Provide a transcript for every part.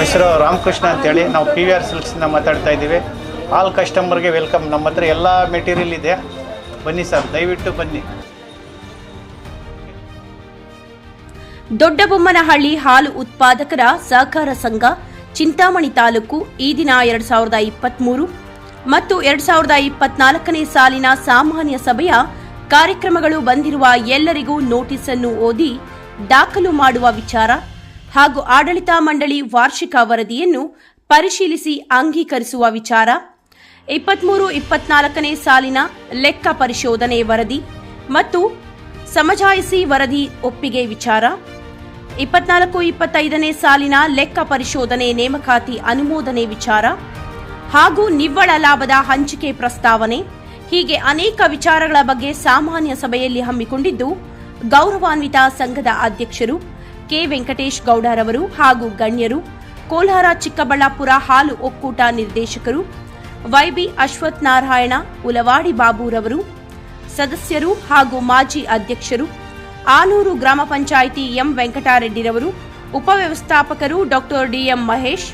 ಹೆಸರು ರಾಮಕೃಷ್ಣ ಅಂತೇಳಿ. ನಾವು PVR ಸಿಲ್ಕ್ಸಿಂದ ಮಾತಾಡ್ತಾ ಇದ್ದೀವಿ. ಆಲ್ ಕಸ್ಟಮರ್ಗೆ ವೆಲ್ಕಮ್. ನಮ್ಮ ಹತ್ರ ಎಲ್ಲ ಮೆಟೀರಿಯಲ್ ಇದೆ, ಬನ್ನಿ ಸರ್, ದಯವಿಟ್ಟು ಬನ್ನಿ. ದೊಡ್ಡಬೊಮ್ಮನಹಳ್ಳಿ ಹಾಲು ಉತ್ಪಾದಕರ ಸಹಕಾರ ಸಂಘ, ಚಿಂತಾಮಣಿ ತಾಲೂಕು ಈ ದಿನ 2023 ಮತ್ತು 2024ನೇ ಸಾಲಿನ ಸಾಮಾನ್ಯ ಸಭೆಯ ಕಾರ್ಯಕ್ರಮಗಳು ಬಂದಿರುವ ಎಲ್ಲರಿಗೂ ನೋಟಿಸ್ ಅನ್ನು ಓದಿ ದಾಖಲು ಮಾಡುವ ವಿಚಾರ ಹಾಗೂ ಆಡಳಿತ ಮಂಡಳಿ ವಾರ್ಷಿಕ ವರದಿಯನ್ನು ಪರಿಶೀಲಿಸಿ ಅಂಗೀಕರಿಸುವ ವಿಚಾರ, 23-24ನೇ ಸಾಲಿನ ಲೆಕ್ಕ ಪರಿಶೋಧನೆ ವರದಿ ಮತ್ತು ಸಮಜಾಯಿಸಿ ವರದಿ ಒಪ್ಪಿಗೆ ವಿಚಾರ, 24-25ನೇ ಸಾಲಿನ ಲೆಕ್ಕ ಪರಿಶೋಧನೆ ನೇಮಕಾತಿ ಅನುಮೋದನೆ ವಿಚಾರ ಹಾಗೂ ನಿವ್ವಳ ಲಾಭದ ಹಂಚಿಕೆ ಪ್ರಸ್ತಾವನೆ, ಹೀಗೆ ಅನೇಕ ವಿಚಾರಗಳ ಬಗ್ಗೆ ಸಾಮಾನ್ಯ ಸಭೆಯಲ್ಲಿ ಹಮ್ಮಿಕೊಂಡಿದ್ದು, ಗೌರವಾನ್ವಿತ ಸಂಘದ ಅಧ್ಯಕ್ಷರು ಕೆ ವೆಂಕಟೇಶ್ ಗೌಡರವರು ಹಾಗೂ ಗಣ್ಯರು, ಕೋಲಾರ ಚಿಕ್ಕಬಳ್ಳಾಪುರ ಹಾಲು ಒಕ್ಕೂಟ ನಿರ್ದೇಶಕರು YB ಅಶ್ವಥ್ ನಾರಾಯಣ ಉಲವಾಡಿ ಬಾಬುರವರು, ಸದಸ್ಯರು ಹಾಗೂ ಮಾಜಿ ಅಧ್ಯಕ್ಷರು, ಆನೂರು ಗ್ರಾಮ ಪಂಚಾಯಿತಿ ಎಂ ವೆಂಕಟರೆಡ್ಡಿರವರು, ಉಪವ್ಯವಸ್ಥಾಪಕರು ಡಾ DM ಮಹೇಶ್,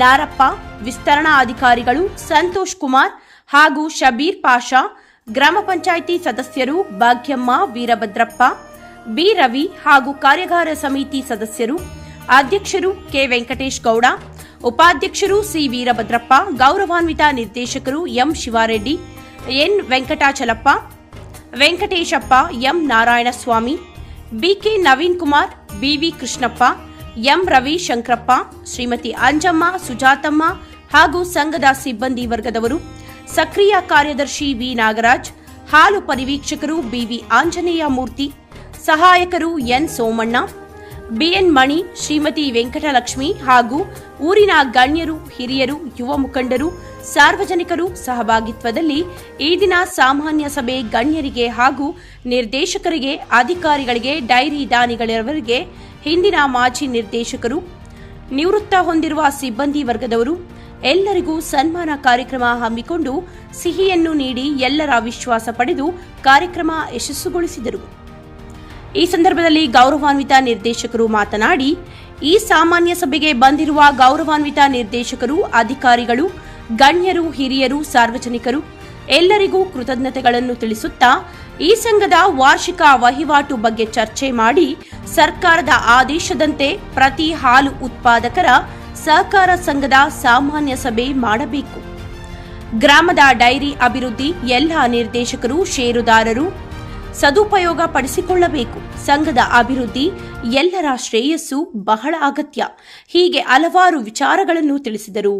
ನಾರಪ್ಪ, ವಿಸ್ತರಣಾ ಅಧಿಕಾರಿಗಳು ಸಂತೋಷ್ ಕುಮಾರ್ ಹಾಗೂ ಶಬೀರ್ ಪಾಷಾ, ಗ್ರಾಮ ಪಂಚಾಯಿತಿ ಸದಸ್ಯರು ಭಾಗ್ಯಮ್ಮ, ವೀರಭದ್ರಪ್ಪ, ಬಿ ರವಿ ಹಾಗೂ ಕಾರ್ಯಾಗಾರ ಸಮಿತಿ ಸದಸ್ಯರು, ಅಧ್ಯಕ್ಷರು ಕೆ ವೆಂಕಟೇಶ್ ಗೌಡ, ಉಪಾಧ್ಯಕ್ಷರು ಸಿ ವೀರಭದ್ರಪ್ಪ, ಗೌರವಾನ್ವಿತ ನಿರ್ದೇಶಕರು M Shivareddy, N Venkatachalappa, Venkateshappa, M Narayanaswamy, BK Naveen Kumar, BV Krishnappa, M Ravi Shankarappa, Shrimati Anjamma, Sujathamma ಹಾಗೂ ಸಂಘದ ಸಿಬ್ಬಂದಿ ವರ್ಗದವರು, ಸಕ್ರಿಯ ಕಾರ್ಯದರ್ಶಿ ವಿ ನಾಗರಾಜ್, ಹಾಲು ಪರಿವೀಕ್ಷಕರು ಬಿವಿ ಆಂಜನೇಯ ಮೂರ್ತಿ, ಸಹಾಯಕರು ಎನ್ ಸೋಮಣ್ಣ, ಬಿಎನ್ ಮಣಿ, ಶ್ರೀಮತಿ ವೆಂಕಟಲಕ್ಷ್ಮಿ ಹಾಗೂ ಊರಿನ ಗಣ್ಯರು, ಹಿರಿಯರು, ಯುವ ಮುಖಂಡರು, ಸಾರ್ವಜನಿಕರು ಸಹಭಾಗಿತ್ವದಲ್ಲಿ ಈ ದಿನ ಸಾಮಾನ್ಯ ಸಭೆ ಗಣ್ಯರಿಗೆ ಹಾಗೂ ನಿರ್ದೇಶಕರಿಗೆ, ಅಧಿಕಾರಿಗಳಿಗೆ, ಡೈರಿ ದಾನಿಗಳವರಿಗೆ, ಹಿಂದಿನ ಮಾಜಿ ನಿರ್ದೇಶಕರು, ನಿವೃತ್ತ ಹೊಂದಿರುವ ಸಿಬ್ಬಂದಿ ವರ್ಗದವರು ಎಲ್ಲರಿಗೂ ಸನ್ಮಾನ ಕಾರ್ಯಕ್ರಮ ಹಮ್ಮಿಕೊಂಡು ಸಿಹಿಯನ್ನು ನೀಡಿ ಎಲ್ಲರ ವಿಶ್ವಾಸ ಪಡೆದು ಕಾರ್ಯಕ್ರಮ ಯಶಸ್ಸುಗೊಳಿಸಿದರು. ಈ ಸಂದರ್ಭದಲ್ಲಿ ಗೌರವಾನ್ವಿತ ನಿರ್ದೇಶಕರು ಮಾತನಾಡಿ, ಈ ಸಾಮಾನ್ಯ ಸಭೆಗೆ ಬಂದಿರುವ ಗೌರವಾನ್ವಿತ ನಿರ್ದೇಶಕರು, ಅಧಿಕಾರಿಗಳು, ಗಣ್ಯರು, ಹಿರಿಯರು, ಸಾರ್ವಜನಿಕರು ಎಲ್ಲರಿಗೂ ಕೃತಜ್ಞತೆಗಳನ್ನು ತಿಳಿಸುತ್ತಾ ಈ ಸಂಘದ ವಾರ್ಷಿಕ ವಹಿವಾಟು ಬಗ್ಗೆ ಚರ್ಚೆ ಮಾಡಿ ಸರ್ಕಾರದ ಆದೇಶದಂತೆ ಪ್ರತಿ ಹಾಲು ಉತ್ಪಾದಕರ ಸಹಕಾರ ಸಂಘದ ಸಾಮಾನ್ಯ ಸಭೆ ಮಾಡಬೇಕು. ಗ್ರಾಮದ ಡೈರಿ ಅಭಿವೃದ್ಧಿ ಎಲ್ಲ ನಿರ್ದೇಶಕರು, ಷೇರುದಾರರು ಸದುಪಯೋಗ ಪಡಿಸಿಕೊಳ್ಳಬೇಕು. ಸಂಘದ ಅಭಿವೃದ್ಧಿ ಎಲ್ಲರ ಶ್ರೇಯಸ್ಸು ಬಹಳ ಅಗತ್ಯ. ಹೀಗೆ ಹಲವಾರು ವಿಚಾರಗಳನ್ನು ತಿಳಿಸಿದರು.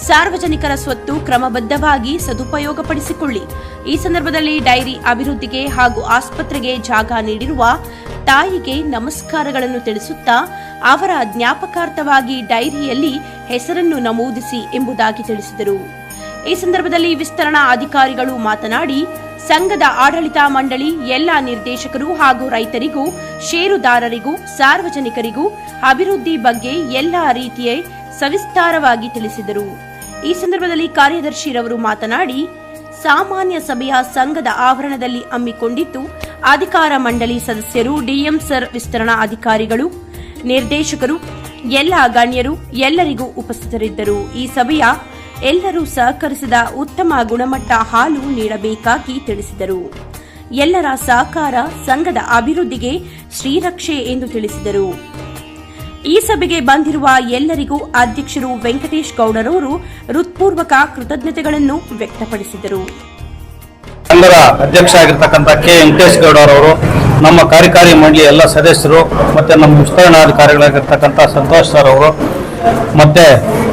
ಸಾರ್ವಜನಿಕರ ಸ್ವತ್ತು ಕ್ರಮಬದ್ಧವಾಗಿ ಸದುಪಯೋಗಪಡಿಸಿಕೊಳ್ಳಿ. ಈ ಸಂದರ್ಭದಲ್ಲಿ ಡೈರಿ ಅಭಿವೃದ್ಧಿಗೆ ಹಾಗೂ ಆಸ್ಪತ್ರೆಗೆ ಜಾಗ ನೀಡಿರುವ ತಾಯಿಗೆ ನಮಸ್ಕಾರಗಳನ್ನು ತಿಳಿಸುತ್ತಾ ಅವರ ಜ್ಞಾಪಕಾರ್ಥವಾಗಿ ಡೈರಿಯಲ್ಲಿ ಹೆಸರನ್ನು ನಮೂದಿಸಿ ಎಂಬುದಾಗಿ ತಿಳಿಸಿದರು. ಈ ಸಂದರ್ಭದಲ್ಲಿ ವಿಸ್ತರಣಾ ಅಧಿಕಾರಿಗಳು ಮಾತನಾಡಿ, ಸಂಘದ ಆಡಳಿತ ಮಂಡಳಿ ಎಲ್ಲ ನಿರ್ದೇಶಕರು ಹಾಗೂ ರೈತರಿಗೂ, ಷೇರುದಾರರಿಗೂ, ಸಾರ್ವಜನಿಕರಿಗೂ ಅಭಿವೃದ್ಧಿ ಬಗ್ಗೆ ಎಲ್ಲ ರೀತಿಯ ಸವಿಸ್ತಾರವಾಗಿ ತಿಳಿಸಿದರು. ಈ ಸಂದರ್ಭದಲ್ಲಿ ಕಾರ್ಯದರ್ಶಿರವರು ಮಾತನಾಡಿ, ಸಾಮಾನ್ಯ ಸಭೆಯ ಸಂಘದ ಆವರಣದಲ್ಲಿ ಹಮ್ಮಿಕೊಂಡಿದ್ದು ಅಧಿಕಾರ ಮಂಡಳಿ ಸದಸ್ಯರು, DM ಸರ್, ವಿಸ್ತರಣಾ ಅಧಿಕಾರಿಗಳು, ನಿರ್ದೇಶಕರು, ಎಲ್ಲ ಗಣ್ಯರು ಎಲ್ಲರಿಗೂ ಉಪಸ್ಥಿತರಿದ್ದರು. ಈ ಸಭೆಯ ಎಲ್ಲರೂ ಸಹಕರಿಸಿದ ಉತ್ತಮ ಗುಣಮಟ್ಟ ಹಾಲು ನೀಡಬೇಕಾಗಿ ತಿಳಿಸಿದರು. ಎಲ್ಲರ ಸಹಕಾರ ಸಂಘದ ಅಭಿವೃದ್ಧಿಗೆ ಶ್ರೀರಕ್ಷೆ ಎಂದು ತಿಳಿಸಿದರು. ಈ ಸಭೆಗೆ ಬಂದಿರುವ ಎಲ್ಲರಿಗೂ ಅಧ್ಯಕ್ಷರು ವೆಂಕಟೇಶ್ ಗೌಡರವರು ಹೃತ್ಪೂರ್ವಕ ಕೃತಜ್ಞತೆಗಳನ್ನು ವ್ಯಕ್ತಪಡಿಸಿದರು. ಸಂಘದ ಅಧ್ಯಕ್ಷ ಆಗಿರ್ತಕ್ಕಂಥ ಕೆ ವೆಂಕಟೇಶ್ ಗೌಡರವರು, ನಮ್ಮ ಕಾರ್ಯಕಾರಿ ಮಂಡಳಿ ಎಲ್ಲ ಸದಸ್ಯರು, ಮತ್ತೆ ನಮ್ಮ ವಿಸ್ತರಣಾಧಿಕಾರಿಗಳಾಗಿರ್ತಕ್ಕಂಥ ಸಂತೋಷ್ ಸರ್ ಅವರು, ಮತ್ತೆ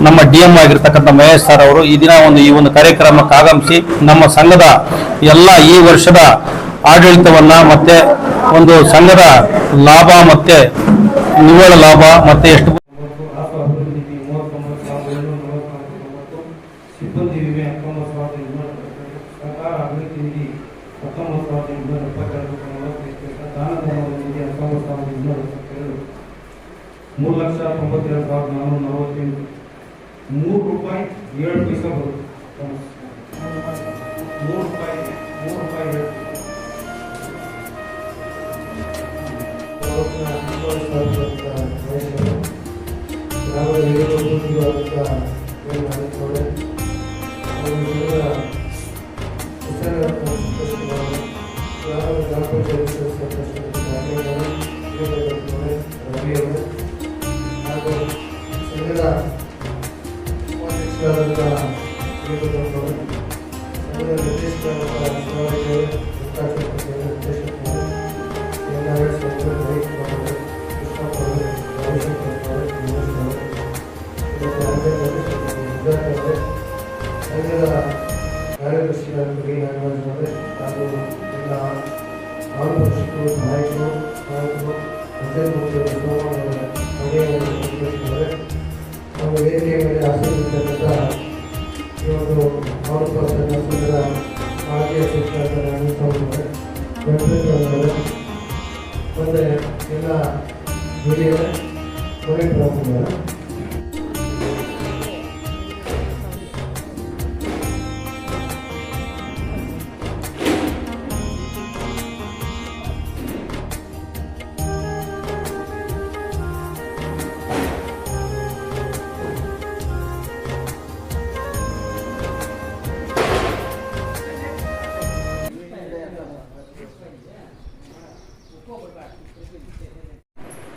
ನಮ್ಮ DM ಆಗಿರ್ತಕ್ಕಂಥ ಮಹೇಶ್ ಸರ್ ಅವರು ಈ ದಿನ ಈ ಒಂದು ಕಾರ್ಯಕ್ರಮಕ್ಕೆ ಆಗಮಿಸಿ ನಮ್ಮ ಸಂಘದ ಎಲ್ಲ ಈ ವರ್ಷದ ಆಡಳಿತವನ್ನ ಮತ್ತೆ ಒಂದು ಸಂಘದ ಲಾಭ ಮತ್ತೆ ನಿವ್ವಳ ಲಾಭ ಮತ್ತೆ ಎಷ್ಟು ಸಿಬ್ಬಂದಿ ವಿಮೆ 19,270 ಅಭಿವೃದ್ಧಿ ನಿಧಿ 19,272 ದಾನ ಧರ್ಮ ನಿಧಿ 19,272 3,92,448 ₹3.7 ಬರುತ್ತೆ. ₹3.7 ಗ್ರಾಮದ ಹಿರಿಯರು ಮುಂದುವರೆದ ಏನು ಮಾಡಿದ್ದಾರೆ ಅವರು ಗ್ರಾಮ ಪಂಚಾಯತ್ ರವಿಯವರು ಹಾಗೂ ಸಂಘದ ಉಪಾಧ್ಯಕ್ಷರಾದಂಥ ಶ್ರೀಮಂತವರು ಸಂಘದ ನಿರ್ದೇಶಕರಾದಂಥ ಶಿವರಾಜವರು ಸಂಘದ ಕಾರ್ಯದರ್ಶಿಗಳಾದ ನಾಗರಾಜರವರೇ ಹಾಗೂ ಎಲ್ಲ ಆಂಧ್ರದರ್ಶಕರು ನಾಯಕರು ನಮ್ಮ ವೇದಿಕೆಯ ಮೇಲೆ ಆಸಕ್ತಿರ್ತಕ್ಕಂಥ ಈ ಒಂದು ಮಾರುತ ಸಂಘದ ಮಾಜಿ ಅಧ್ಯಕ್ಷರಾದ ನಾಗೇಶ್ವರವರೇ ಮತ್ತು ಎಲ್ಲ ಹಿರಿಯರೇ ಕೊನೆ ಪ್ರಮುಖರು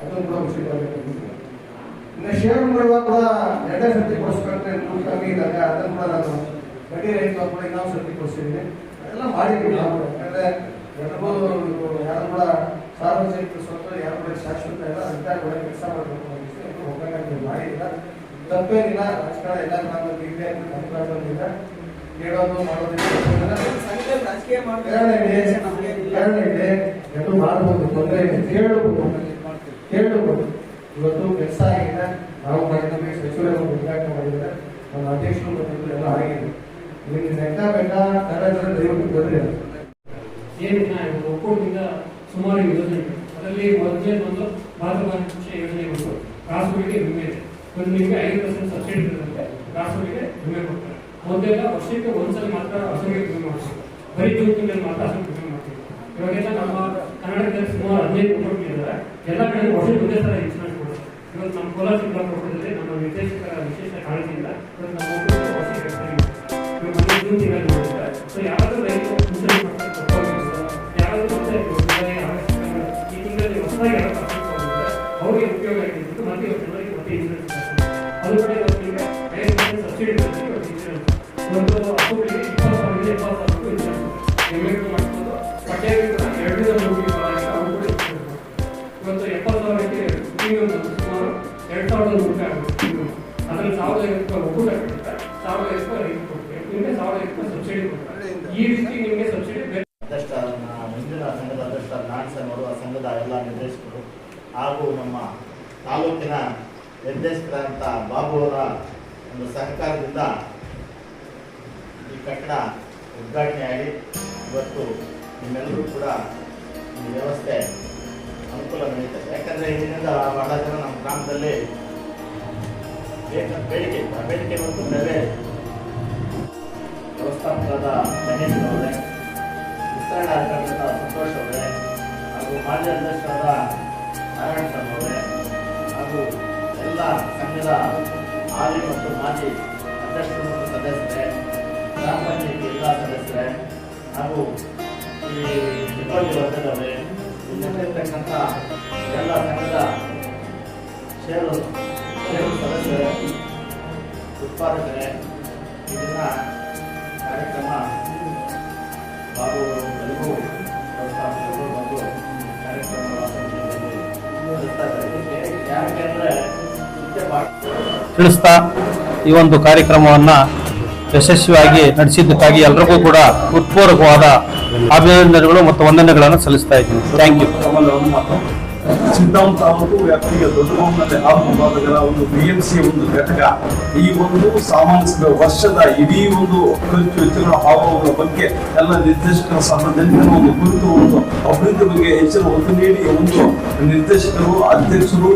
ಅದನ್ನು ಕೂಡ ಮುಗಿಸಿಕೊಳ್ಳಬೇಕು. ಇನ್ನು ಶೇರ್ ಮಾಡುವಾಗ ಕೂಡ ಎರಡೇ ಸರ್ತಿ ಕೊಡಿಸ್ಕೊಂಡ್ರೆ ಕಮ್ಮಿ ಇದ್ದಾಗ ಅದನ್ನು ಕೂಡ ನಾನು ಬಡ್ಡಿ ರೇಟ್ ಕೂಡ ಇನ್ನೊಂದು ಸರ್ತಿ ಕೊಡಿಸಿದ್ದೀನಿ. ಅದೆಲ್ಲ ಮಾಡಿದ್ದೀವಿ ನಾವು. ಯಾಕಂದರೆ ಎಲ್ಲರೂ ಯಾರು ಕೂಡ ಸಾರ್ವಜನಿಕರು ಸ್ವತ್ತು ಯಾರು ಕೂಡ ಶಾಶ್ವತ ಇಲ್ಲ, ಅಂತ ಕೂಡ ಕೆಲಸ ಮಾಡಬೇಕು ಅಂತ ಒಗ್ಗಟ್ಟು ಮಾಡಿಲ್ಲ. ತಪ್ಪೇನಿಲ್ಲ, ರಾಜಕಾರಣ ಎಲ್ಲ ಗ್ರಾಮದಲ್ಲಿ ಇದೆ ಅಂತ ನಮ್ಮ ಗ್ರಾಮದಲ್ಲಿ ಇದೆ. ಹೇಳೋದು ಮಾಡೋದಿಲ್ಲ, ಕಾರಣ ಇದೆ, ಎಲ್ಲರೂ ಮಾಡ್ಬೋದು, ತೊಂದರೆ ಕೇಳಬಹುದು. ಇವತ್ತು ಕೆಲಸ ಆಗಿದೆ, ನಾವು ಮಾಡಿದ್ದೀವಿ, ಸಚಿವರು ಉದ್ಘಾಟನೆ ಮಾಡಿದ್ದಾರೆ, ನಮ್ಮ ಅಧ್ಯಕ್ಷರು ಮತ್ತು ಎಲ್ಲ ಆಗಿದೆ. ನಿಮಗೆ ಬೇಕಾ ಕಾರ್ಯಾಚರಣೆ ದಯವಿಟ್ಟು ಬಂದರೆ ಏನಿಲ್ಲ ಒಕ್ಕೂಟದಿಂದ ಸುಮಾರು ಯೋಜನೆಗಳು, ಅದರಲ್ಲಿ ಮೊದಲೇ ಒಂದು ಮಾತೃಭಾಷೆ ಯೋಜನೆ ಬಂದು ರಾಸುಗಳಿಗೆ ವಿಮೆ ಇದೆ. ಒಂದು ನಿಮಗೆ 5% ಸಬ್ಸಿಡಿ ಇರುತ್ತೆ, ರಾಸುಗಳಿಗೆ ವಿಮೆ ಕೊಡ್ತಾರೆ. ಮೊದಲೆಲ್ಲ ವರ್ಷಕ್ಕೆ ಒಂದ್ಸಲ ಮಾತ್ರ ಹಸುವಿಗೆ ವಿಮೆ ಮಾಡ್ತೀವಿ, ಬರೀ ಜೂನ್ ತಿಂಗಳಲ್ಲಿ ಮಾತ್ರ ಹಸುವಿಗೆ ವಿಮೆ ಮಾಡ್ತೀವಿ. ಇವಾಗೆಲ್ಲ ನಮ್ಮ ಕರ್ನಾಟಕದಲ್ಲಿ ಸುಮಾರು 15 ಕೊಟ್ಟಿದ್ದಾರೆ, ಎಲ್ಲ ಕಡೆ ವರ್ಷಕ್ಕೆ ಒಂದೇ ಸಲ ಇನ್ಶೂರೆನ್ಸ್ ಕೊಡ್ತಾರೆ. ಇವತ್ತು ನಮ್ಮ ಕೋಲಾರ ಜಿಲ್ಲಾ ಕೊಟ್ಟಿದ್ದಾರೆ, ನಮ್ಮ ನಿರ್ದೇಶಕರ ವಿಶೇಷ ಕಾಳಜಿಯಿಂದ ಇವತ್ತು ನಮ್ಮ ವರ್ಷಕ್ಕೆ ಜೂನ್ ತಿಂಗಳಲ್ಲಿ ಮಾಡಿದ್ದಾರೆ. ಸೊ ಯಾರಾದರೂ ರೈತರು ಇನ್ಶೂರೆನ್ಸ್ ಮಾಡ್ತಾರೆ, ಯಾರಾದರೂ ಈ ತಿಂಗಳಲ್ಲಿ ಹೊಸದಾಗಿ ಯಾರು ಅವ್ರಿಗೆ ಉಪಯೋಗ ಆಗಿದ್ದು ಮತ್ತೆ ಜನರಿಗೆ ಮತ್ತೆ ಇನ್ಶೂರೆನ್ಸ್ ಅದು ಕೂಡ ಇವತ್ತಿಗೆ 5% ಸಬ್ಸಿಡಿ ಇನ್ಶೂರೆನ್ಸ್ ಒಂದು ಹಸುಗಳಿಗೆ 20,000 70,000 ಇನ್ಶೂರೆನ್ಸ್ ಎಮ್ಮೆಗಳು ಮಾಡ್ಕೊಂಡು ಪಟ್ಟೆಗೆ ಕೂಡ 2 ಅವರು ಕೂಡ ಇವತ್ತು 70,000ಕ್ಕೆ ಪ್ರೀಮಿಯಂ ಸುಮಾರು 2,000 ರೂಪಾಯಿ ಆಗುತ್ತೆ. ಅದರಲ್ಲಿ 1,500 ರೂಪಾಯಿ ಒಕ್ಕೂಟ ಕಟ್ಟಿದ್ರೆ 1,500 ರೂಪಾಯಿ ರೈತ ಕೊಡ್ತಾರೆ, ನಿಮಗೆ 1,000 ರೂಪಾಯಿ ಸಬ್ಸಿಡಿ ಕೊಡ್ತಾರೆ. ಈ ರೀತಿ ನಿಮಗೆ ಸಬ್ಸಿಡಿ ಮುಂದಿನ ಸಂಘದ ಅಧ್ಯಕ್ಷ ನಾಗಸನವರು, ಆ ಸಂಘದ ಎಲ್ಲ ನಿರ್ದೇಶಕರು ಹಾಗೂ ನಮ್ಮ ತಾಲೂಕಿನ ನಿರ್ದೇಶಕರಾದಂಥ ಬಾಬು ಅವರ ಒಂದು ಸಹಕಾರದಿಂದ ಈ ಕಟ್ಟಡ ಉದ್ಘಾಟನೆಯಾಗಿ ಇವತ್ತು ನಿಮ್ಮೆಲ್ಲರೂ ಕೂಡ ಈ ವ್ಯವಸ್ಥೆ ಅನುಕೂಲ ನಡೀತದೆ. ಯಾಕಂದರೆ ಇದರಿಂದ ಬಹಳ ಜನ ನಮ್ಮ ಗ್ರಾಮದಲ್ಲಿ ಬೇಡಿಕೆ ಮತ್ತು ನೆಲೆ ವ್ಯವಸ್ಥಾಪಕರಾದ ಗಣೇಶ್ ಅವರೇ, ವಿಸ್ತರಣಾ ಅಧಿಕಾರಿಗಳಾದ ಸಂತೋಷ್ ಅವರೇ, ಹಾಗೂ ಮಾಜಿ ಅಧ್ಯಕ್ಷರಾದ ನಾರಾಯಣ ಸ್ವಾಮಿ ಅವರೇ, ಹಾಗೂ ಎಲ್ಲ ಸಂಘದ ಹಾಲಿ ಮತ್ತು ಮಾಜಿ ಅಧ್ಯಕ್ಷರು ಮತ್ತು ಸದಸ್ಯರೇ, ಗ್ರಾಮ ಪಂಚಾಯತಿ ಎಲ್ಲ ಸದಸ್ಯರೇ, ಹಾಗೂ ಈ ದೀಪಾವಳಿ ವರ್ಗದವರೇ, ಇಲ್ಲಿರ್ತಕ್ಕಂಥ ಎಲ್ಲ ಸಂಘದ ಷೇರು ಸದಸ್ಯರೇ, ಉತ್ಪಾದಕರೇ, ಇದನ್ನ ಕಾರ್ಯಕ್ರಮ ಬಾಬು ಎಲ್ಲರೂ ವ್ಯವಸ್ಥಾಪಕರು ಮತ್ತು ತಿಳಿಸ್ತಾ ಈ ಒಂದು ಕಾರ್ಯಕ್ರಮವನ್ನು ಯಶಸ್ವಿಯಾಗಿ ನಡೆಸಿದ್ದಕ್ಕಾಗಿ ಎಲ್ಲರಿಗೂ ಕೂಡ ಹೃತ್ಪೂರ್ವಕವಾದ ಅಭಿನಂದನೆಗಳು ಮತ್ತು ವಂದನೆಗಳನ್ನು ಸಲ್ಲಿಸ್ತಾ ಇದ್ದೀನಿ. Thank you. ಚಿಂತಾಮಣಿ ತಾಲೂಕು ವ್ಯಾಪ್ತಿಯ ದೊಡ್ಡಮೂರಿನಲ್ಲಿ 6 ವಿಭಾಗಗಳ ಒಂದು BMC ಒಂದು ಘಟಕ ಈ ಒಂದು ಸಾಮಾನ್ಯ ವರ್ಷದ ಇಡೀ ಒಂದು ಖರ್ಚು ವೆಚ್ಚಗಳ ಹಾವಗಳ ಬಗ್ಗೆ ಎಲ್ಲ ನಿರ್ದೇಶಕರ ಸಾರ್ವಜನಿಕರ ಒಂದು ಕುರಿತು ಒಂದು ಅಭಿವೃದ್ಧಿ ಬಗ್ಗೆ ಹೆಚ್ಚಿನ ಒತ್ತು ನೀಡಿ ಒಂದು ನಿರ್ದೇಶಕರು, ಅಧ್ಯಕ್ಷರು,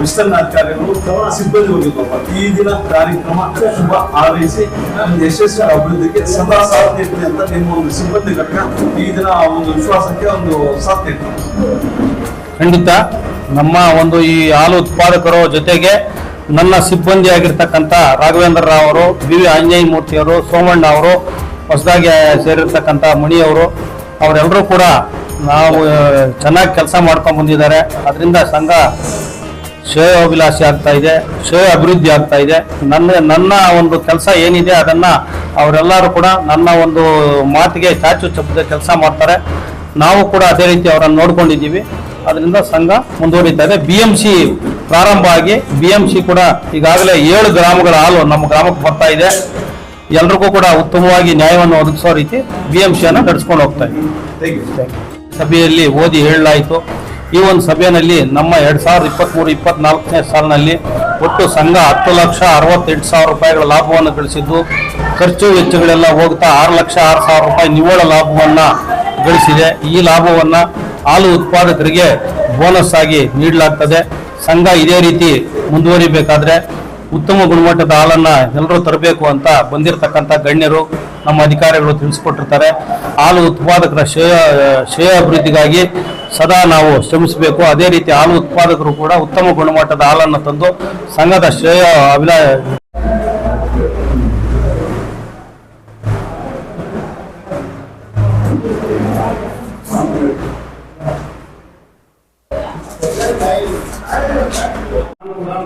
ವಿಸ್ತರಣಾಧಿಕಾರಿಗಳು, ಸಿಬ್ಬಂದಿ ಹೋಗಿದ್ದಾರೆ. ಈ ದಿನ ಕಾರ್ಯಕ್ರಮ ಶುಭ ಹಾರೈಸಿ ಯಶಸ್ವಿ ಅಭಿವೃದ್ಧಿಗೆ ಸದಾ ಸಾಥ್ ನೀಡ್ತದೆ ಅಂತ ನಿಮ್ಮ ಒಂದು ಸಿಬ್ಬಂದಿ ಘಟಕ ಈ ದಿನ ಒಂದು ವಿಶ್ವಾಸಕ್ಕೆ ಒಂದು ಸಾಥ್ ನೀಡ್ತದೆ. ಖಂಡಿತ ನಮ್ಮ ಒಂದು ಈ ಹಾಲು ಉತ್ಪಾದಕರ ಜೊತೆಗೆ ನನ್ನ ಸಿಬ್ಬಂದಿ ಆಗಿರ್ತಕ್ಕಂಥ ರಾಘವೇಂದ್ರ ರಾವ್ ಅವರು, ವಿ ಆಂಜನೇಯ ಮೂರ್ತಿಯವರು, ಸೋಮಣ್ಣ ಅವರು, ಹೊಸದಾಗಿ ಸೇರಿರ್ತಕ್ಕಂಥ ಮಣಿಯವರು, ಅವರೆಲ್ಲರೂ ಕೂಡ ನಾವು ಚೆನ್ನಾಗಿ ಕೆಲಸ ಮಾಡ್ಕೊಂಡು ಬಂದಿದ್ದಾರೆ. ಅದರಿಂದ ಸಂಘ ಶ್ರೇಯೋಭಿಲಾಷಿ ಆಗ್ತಾ ಇದೆ, ಶ್ರೇಯ ಅಭಿವೃದ್ಧಿ ಆಗ್ತಾ ಇದೆ. ನನ್ನ ಒಂದು ಕೆಲಸ ಏನಿದೆ ಅದನ್ನು ಅವರೆಲ್ಲರೂ ಕೂಡ ನನ್ನ ಒಂದು ಮಾತಿಗೆ ಚಾಚು ಚಪ್ಪದೆ ಕೆಲಸ ಮಾಡ್ತಾರೆ. ನಾವು ಕೂಡ ಅದೇ ರೀತಿ ಅವರನ್ನು ನೋಡ್ಕೊಂಡಿದ್ದೀವಿ. ಅದರಿಂದ ಸಂಘ ಮುಂದುವರಿತಾ ಇದೆ. BMC ಪ್ರಾರಂಭ ಆಗಿ BMC ಕೂಡ ಈಗಾಗಲೇ 7 ಗ್ರಾಮಗಳ ಹಾಲು ನಮ್ಮ ಗ್ರಾಮಕ್ಕೆ ಬರ್ತಾ ಇದೆ. ಎಲ್ರಿಗೂ ಕೂಡ ಉತ್ತಮವಾಗಿ ನ್ಯಾಯವನ್ನು ಒದಗಿಸೋ ರೀತಿ BMCಯನ್ನು ನಡೆಸ್ಕೊಂಡು ಹೋಗ್ತಾ ಇದೆ. ಸಭೆಯಲ್ಲಿ ಓದಿ ಹೇಳಲಾಯಿತು. ಈ ಒಂದು ಸಭೆಯಲ್ಲಿ ನಮ್ಮ 2023-24ನೇ ಸಾಲಿನಲ್ಲಿ ಒಟ್ಟು ಸಂಘ 10,68,000 ರೂಪಾಯಿಗಳ ಲಾಭವನ್ನು ಗಳಿಸಿದ್ದು, ಖರ್ಚು ವೆಚ್ಚಗಳೆಲ್ಲ ಹೋಗ್ತಾ 6,06,000 ರೂಪಾಯಿ ನಿವ್ವಳ ಲಾಭವನ್ನು ಗಳಿಸಿದೆ. ಈ ಲಾಭವನ್ನು ಹಾಲು ಉತ್ಪಾದಕರಿಗೆ ಬೋನಸ್ ಆಗಿ ನೀಡಲಾಗ್ತದೆ. ಸಂಘ ಇದೇ ರೀತಿ ಮುಂದುವರಿಬೇಕಾದ್ರೆ ಉತ್ತಮ ಗುಣಮಟ್ಟದ ಹಾಲನ್ನು ಎಲ್ಲರೂ ತರಬೇಕು ಅಂತ ಬಂದಿರತಕ್ಕಂಥ ಗಣ್ಯರು, ನಮ್ಮ ಅಧಿಕಾರಿಗಳು ತಿಳಿಸ್ಕೊಟ್ಟಿರ್ತಾರೆ. ಹಾಲು ಉತ್ಪಾದಕರ ಶ್ರೇಯ ಅಭಿವೃದ್ಧಿಗಾಗಿ ಸದಾ ನಾವು ಶ್ರಮಿಸಬೇಕು. ಅದೇ ರೀತಿ ಹಾಲು ಉತ್ಪಾದಕರು ಕೂಡ ಉತ್ತಮ ಗುಣಮಟ್ಟದ ಹಾಲನ್ನು ತಂದು ಸಂಘದ ಶ್ರೇಯ ಕೂಡ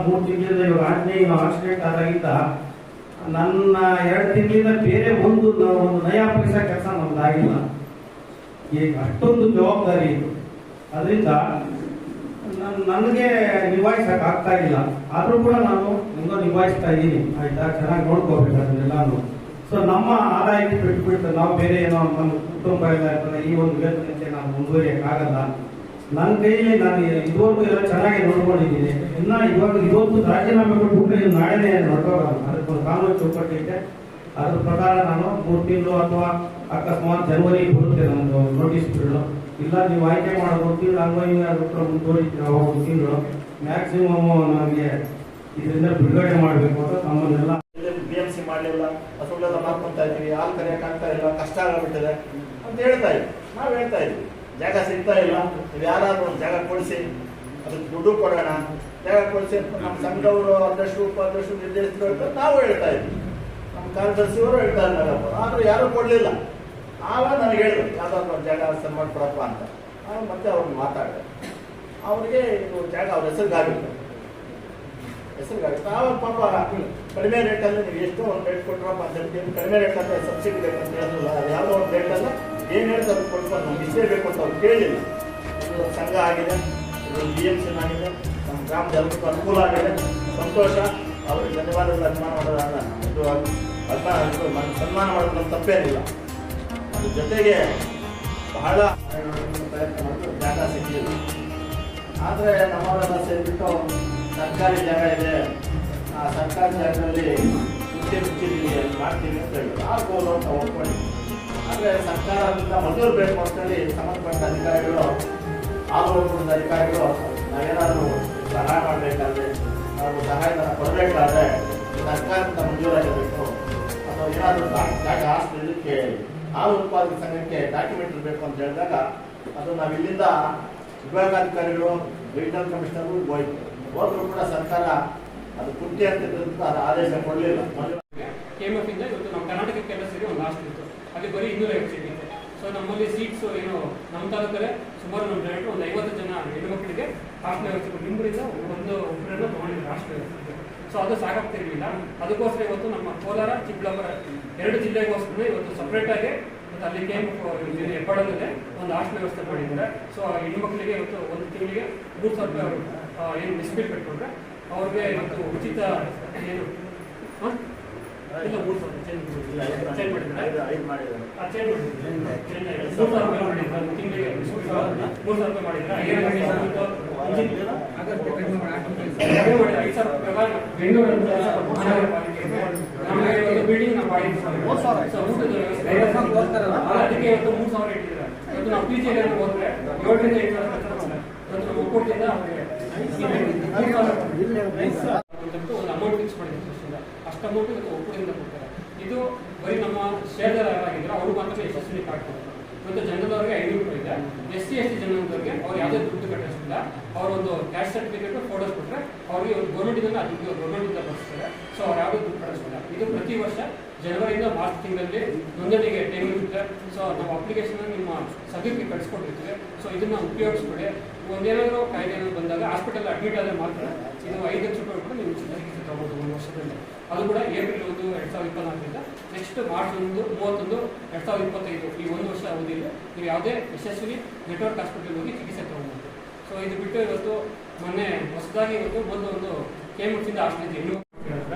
3 ತಿಂಗಳಿಂದ ಇವಾಗ ಆಕ್ಸಿಡೆಂಟ್ ಆದಾಗಿದ್ದ ನನ್ನ 2 ತಿಂಗಳಿಂದ ಬೇರೆ ಒಂದು ನಯಾ ಪೈಸಾ ಕೆಲಸ ನಮ್ದಾಗಿಲ್ಲ. ಈಗ ಅಷ್ಟೊಂದು ಜವಾಬ್ದಾರಿ ಇತ್ತು. ಅದರಿಂದ ನನಗೆ ನಿಭಾಯಿಸಕ್ ಆಗ್ತಾ ಇಲ್ಲ. ಆದ್ರೂ ಕೂಡ ನಾನು ಇನ್ನೂ ನಿಭಾಯಿಸ್ತಾ ಇದ್ದೀನಿ. ಆಯ್ತಾ, ಚೆನ್ನಾಗಿ ನೋಡ್ಕೋಬೇಕು ಅದನ್ನೆಲ್ಲಾನು. ಸೊ ನಮ್ಮ ಆದಾಯಕ್ಕೆ ಬಿಟ್ಟು ನಾವು ಬೇರೆ ಏನೋ ನಮ್ಮ ಕುಟುಂಬ ಎಲ್ಲ ಇರ್ತದೆ, ಈ ಒಂದು ವೇತನಕ್ಕೆ ನಾವು ಮುಂದುವರಿಯಕ್ಕಾಗಲ್ಲ. ನನ್ನ ಕೈಯಲ್ಲಿ ನಾನು ಇದುವರೆಗೂ ಎಲ್ಲ ಚೆನ್ನಾಗಿ ನೋಡ್ಕೊಂಡಿದ್ದೀನಿ. ಇವತ್ತು ರಾಜೀನಾಮೆ ಕೊಟ್ಟು ನಾಳೆನೇ ನೋಡ್ಕೋಬಾರ. ಅದಕ್ಕೊಂದು ಕಾನೂನು ಚೌಕಟ್ಟು ಇದೆ. ಅದ್ರ ಪ್ರಕಾರ ನಾನು 3 ತಿಂಗಳು ಅಥವಾ ಅಕಸ್ಮಾತ್ ಜನವರಿ ಬರುತ್ತೆ ನಮ್ಮದು ನೋಟಿಸ್ ಪೀರಿಯಡ್. ಇಲ್ಲ ನೀವು ಆಯ್ಕೆ ಮಾಡೋದು 1 ತಿಂಗಳು ಹಂಗೆ ಮುಂದುವರಿತೀವಿ. 1 ತಿಂಗಳು ಮ್ಯಾಕ್ಸಿಮಮ್ ನಮಗೆ ಇದರಿಂದ ಬಿಡುಗಡೆ ಮಾಡಬೇಕು ಅಂತ ನಮ್ಮನ್ನೆಲ್ಲ BMC ಮಾಡಲಿಲ್ಲ, ಹಸುಗಳೆಲ್ಲ ಮಾಡ್ಕೊತಾ ಇದ್ದೀವಿ, ಹಾಲು ಕರೆಯೋಕ್ಕಾಗ್ತಾ ಇಲ್ಲ, ಕಷ್ಟ ಆಗಿಬಿಟ್ಟಿದೆ ಅಂತ ಹೇಳ್ತಾ ಇದ್ವಿ. ನಾವು ಹೇಳ್ತಾ ಇದ್ವಿ ಜಾಗ ಸಿಗ್ತಾ ಇಲ್ಲ, ನೀವು ಯಾರಾದ್ರೂ ಒಂದು ಜಾಗ ಕೊಡಿಸಿ, ಅದಕ್ಕೆ ದುಡ್ಡು ಕೊಡೋಣ, ಜಾಗ ಕೊಡಿಸಿ ನಮ್ಮ ಸಂಘವರು ಅಧ್ಯಕ್ಷರು, ಉಪಾಧ್ಯಕ್ಷರು, ನಿರ್ದೇಶಕರು ನಾವು ಹೇಳ್ತಾ ಇದ್ವಿ. ನಮ್ಮ ಕಾರ್ಯದರ್ಶಿಯವರು ಹೇಳ್ತಾ ಇದ್ದಾರೆ. ಆದರೂ ಯಾರೂ ಕೊಡಲಿಲ್ಲ. ಆವಾಗ ನನಗೆ ಹೇಳಿದ್ರು ಯಾವ್ದಾದ್ರು ಒಂದು ಜಾಗ ಸರ್ ಮಾಡಿಕೊಡಪ್ಪ ಅಂತ. ಆಗ ಮತ್ತೆ ಅವ್ರಿಗೆ ಮಾತಾಡಿದೆ. ಅವ್ರಿಗೆ ಇದು ಜಾಗ ಅವ್ರ ಹೆಸರಿಗಾಗುತ್ತೆ. ಆವಾಗ ಪಾಪ ಕಡಿಮೆ ರೇಟಲ್ಲಿ ನೀವು ಎಷ್ಟು ಒಂದು ರೇಟ್ ಕೊಟ್ಟರಪ್ಪ ಅಂತ ಹೇಳ್ತೀವಿ. ಕಡಿಮೆ ರೇಟಲ್ಲಿ ಸಬ್ಸಿಡಿ ಬೇಕಂತ ಹೇಳಿದ್ರಲ್ಲ, ಅದು ಯಾವುದೋ ಒಂದು ರೇಟಲ್ಲ ಏನು ಹೇಳ್ತಾರೆ ಕೊಡ್ತಾರೆ, ನಮ್ಗೆ ಇಷ್ಟೇ ಬೇಕು ಅಂತ ಅವ್ರು ಕೇಳಿಲ್ಲ. ಇದು ಸಂಘ ಆಗಿದೆ, ಇದು BMC ಆಗಿದೆ, ನಮ್ಮ ಗ್ರಾಮದ ಎಲ್ಲರಿಗೂ ಅನುಕೂಲ ಆಗಿದೆ, ಸಂತೋಷ. ಅವ್ರಿಗೆ ಧನ್ಯವಾದಗಳು ಅಭಿಮಾನ ಮಾಡೋದಲ್ಲ. ಇದು ಸನ್ಮಾನ ಮಾಡೋದು ನಮ್ಮ ತಪ್ಪೇನಿಲ್ಲ. ಅದ್ರ ಜೊತೆಗೆ ಬಹಳ ಪ್ರಯತ್ನ ಮಾಡಿದ್ರು, ಜಾಗ ಸಿಗಲಿಲ್ಲ. ಆದರೆ ನಮ್ಮವರೆಲ್ಲ ಸೇರಿಬಿಟ್ಟು ಸರ್ಕಾರಿ ಜಾಗ ಇದೆ, ಆ ಸರ್ಕಾರಿ ಜಾಗದಲ್ಲಿ ಮುಚ್ಚಿದ್ದೀವಿ ಮಾಡ್ತೀವಿ ಅಂತ ಹೇಳಿದ್ರು. ಆ ಗೋಲು ಅಂತ ಒಪ್ಕೊಂಡಿದ್ವಿ. ಆದರೆ ಸರ್ಕಾರದಿಂದ ಮಂಜೂರು ಬೇಕು ಅಂತೇಳಿ ಸಂಬಂಧಪಟ್ಟ ಅಧಿಕಾರಿಗಳು, ಆರೋಗ್ಯದ ಅಧಿಕಾರಿಗಳು ನಾವೇನಾದರೂ ಸಹಾಯ ಮಾಡಬೇಕಾದ್ರೆ, ನಾವು ಸಹಾಯಧನ ಕೊಡಬೇಕಾದ್ರೆ ಸರ್ಕಾರದಿಂದ ಮಂಜೂರಾಗಿರಬೇಕು. ಅಥವಾ ಏನಾದರೂ ಜಾಗ ಇದಕ್ಕೆ ಹಾಲು ಉತ್ಪಾದಕ ಸಂಘಕ್ಕೆ ಡಾಕ್ಯುಮೆಂಟ್ ಬೇಕು ಅಂತ ಹೇಳಿದಾಗ ಅದು ನಾವು ಇಲ್ಲಿಂದ ವಿಭಾಗಾಧಿಕಾರಿಗಳು, ರೀಜನಲ್ ಕಮಿಷನರ್ಗಳು ಹೋದ್ರು ಕೂಡ ಸರ್ಕಾರ ಅದು ಕುಂಟಿ ಅಂತ ಆದೇಶ ಕೊಡಲಿಲ್ಲ. KMF ಇಂದ ಇವತ್ತು ನಮ್ಮ ಕರ್ನಾಟಕಕ್ಕೆಲ್ಲ ಸೇರಿ ಒಂದು ಹಾಸ್ಟೆಲ್ ಇತ್ತು, ಅಲ್ಲಿ ಬರೀ 250 ಸೀಟ್ ಇದೆ. ಸೊ ನಮ್ಮಲ್ಲಿ ಸೀಟ್ಸ್ ಏನು ನಮ್ಮ ತಾಲೂಕಲ್ಲೇ ಸುಮಾರು ನಮ್ಮ ಡೈರೆಕ್ಟ್ ಒಂದು 50 ಜನ ಹೆಣ್ಣುಮಕ್ಕಳಿಗೆ ಹಾಸ್ಟೆಲ್ ವ್ಯವಸ್ಥೆ ನಿಮ್ಮರಿಂದ ಒಬ್ಬರನ್ನ ತೊಗೊಂಡಿದ್ದಾರೆ ಹಾಸ್ಟೆಲ್ ವ್ಯವಸ್ಥೆ. ಸೊ ಅದು ಸಾಕಾಗ್ತಿರ್ಲಿಲ್ಲ. ಅದಕ್ಕೋಸ್ಕರ ಇವತ್ತು ನಮ್ಮ ಕೋಲಾರ, ಚಿಕ್ಕಬಳ್ಳಾಪುರ 2 ಜಿಲ್ಲೆಗೋಸ್ಕರ ಇವತ್ತು ಸಪ್ರೇಟಾಗಿ ಮತ್ತು ಅಲ್ಲಿ KMF ಹೆಬ್ಬಾಳದಲ್ಲೇ ಒಂದು ಹಾಸ್ಟೆಲ್ ವ್ಯವಸ್ಥೆ ಮಾಡಿದ್ದಾರೆ. ಸೊ ಹೆಣ್ಣುಮಕ್ಕಳಿಗೆ ಇವತ್ತು ಒಂದು ತಿಂಗಳಿಗೆ 3,000 ರೂಪಾಯಿ ಏನು ಡಿಸ್ಪ್ಯೂಟ್ ಕಟ್ಕೊಂಡ್ರೆ ಅವ್ರಿಗೆ ಇವತ್ತು ಉಚಿತ ಏನು ಇಲ್ಲ 3,000 ಚೇಂಜ್ ಮಾಡಿದ್ದಾರೆ. ತಿಂಗಳಿಗೆ 3,000 ರೂಪಾಯಿ ಮಾಡಿದ್ದಾರೆ. 5,000 ಪ್ರಕಾರ ಬೆಂಗಳೂರು ನಮಗೆ ಬಿಲ್ಡಿಂಗ್ ನಾವು ಮಾಡಿದ್ದೀವಿ. ಊಟದ ವ್ಯವಸ್ಥೆ ಅದಕ್ಕೆ ಇವತ್ತು 3,000 ಇಟ್ಟಿದ್ದಾರೆ. ಇವತ್ತು ನಾವು PG ಹೋದ್ರೆ 7ರಿಂದ 8 ಇವತ್ತು ನಮ್ಮ ಒಕ್ಕೂಟದಿಂದ ಅವರಿಗೆ ಒಂದು ಅಮೌಂಟ್ ಫಿಕ್ಸ್ ಮಾಡಿದ್ದೀವಿ. ಅಷ್ಟು ಅಮೌಂಟ್ ಇವತ್ತು ಒಕ್ಕೂಟದಿಂದ ಕೊಡ್ತಾರೆ. ಇದು ಬರೀ ನಮ್ಮ ಶೇರ್ದಾರ ಯಾರಾಗಿದ್ರೆ ಅವರು ಮಾತ್ರ ಯಶಸ್ವಿ ಕಾರ್ಡ್ ಕೊಡ್ತಾರೆ. ಇವತ್ತು ಜನರದವ್ರಿಗೆ 500 ರೂಪಾಯಿ ಇದೆ. SC ST ಜನರದವ್ರಿಗೆ ಅವ್ರು ಯಾವುದೇ ದುಡ್ಡು ಕಟ್ಟಿಸ್ತಾರೆ. ಕೊಟ್ಟಿಲ್ಲ, ಅವರೊಂದು ಕ್ಯಾಸ್ಟ್ ಸರ್ಟಿಫಿಕೇಟ್ ಫೋಟೋಸ್ ಕೊಟ್ಟರೆ ಅವ್ರಿಗೆ ಗೌರ್ಮೆಂಟಿಂದ ದುಡ್ಡು ಗೌರ್ಮೆಂಟಿಂದ ಬರ್ಸ್ತಾರೆ. ಸೊ ಅವ್ರು ಯಾವುದೂ ದುಡ್ಡು ಕಳಿಸ್ತಾರೆ. ಇದು ಪ್ರತಿ ವರ್ಷ ಜನವರಿಯಿಂದ ಮಾರ್ಚ್ ತಿಂಗಳಲ್ಲಿ ನೋಂದಣಿಗೆ ಟೈಮ್ ಇರುತ್ತೆ. ಸೊ ನಾವು ಅಪ್ಲಿಕೇಶನ್ ನಿಮ್ಮ ಸಭೆಗೆ ಕಳಿಸ್ಕೊಟ್ಟಿರ್ತೀವಿ. ಸೊ ಇದನ್ನು ಉಪಯೋಗಿಸ್ಕೊಳ್ಳಿ. ಒಂದೇನಾದರೂ ಕಾಯಿಲೆ ಏನಾದ್ರು ಬಂದಾಗ ಹಾಸ್ಪಿಟಲ್ ಅಡ್ಮಿಟ್ ಆದರೆ ಮಾತ್ರ ಇದು 5 ಲಕ್ಷ ರೂಪಾಯಿ ಕೂಡ ನೀವು ಚಿಕಿತ್ಸೆ ತಗೋಬೋದು 1 ವರ್ಷದಲ್ಲಿ. ಅದು ಕೂಡ ಏಪ್ರಿಲ್ 1, 2024ರಿಂದ ನೆಕ್ಸ್ಟ್ ಮಾರ್ಚ್ 31, 2025 ಈ 1 ವರ್ಷ ಅವಧಿಯಲ್ಲಿ ನೀವು ಯಾವುದೇ ಯಶಸ್ವಿ ನೆಟ್ವರ್ಕ್ ಹಾಸ್ಪಿಟಲ್ ಹೋಗಿ ಚಿಕಿತ್ಸೆ ತಗೋಬೋದು. ಸೊ ಇದು ಬಿಟ್ಟು ಇವತ್ತು ಮೊನ್ನೆ ಹೊಸದಾಗಿ ಇವತ್ತು ಒಂದು KMHಯಿಂದ ಆಸ್ಪತ್ರೆ ಇನ್ನೂ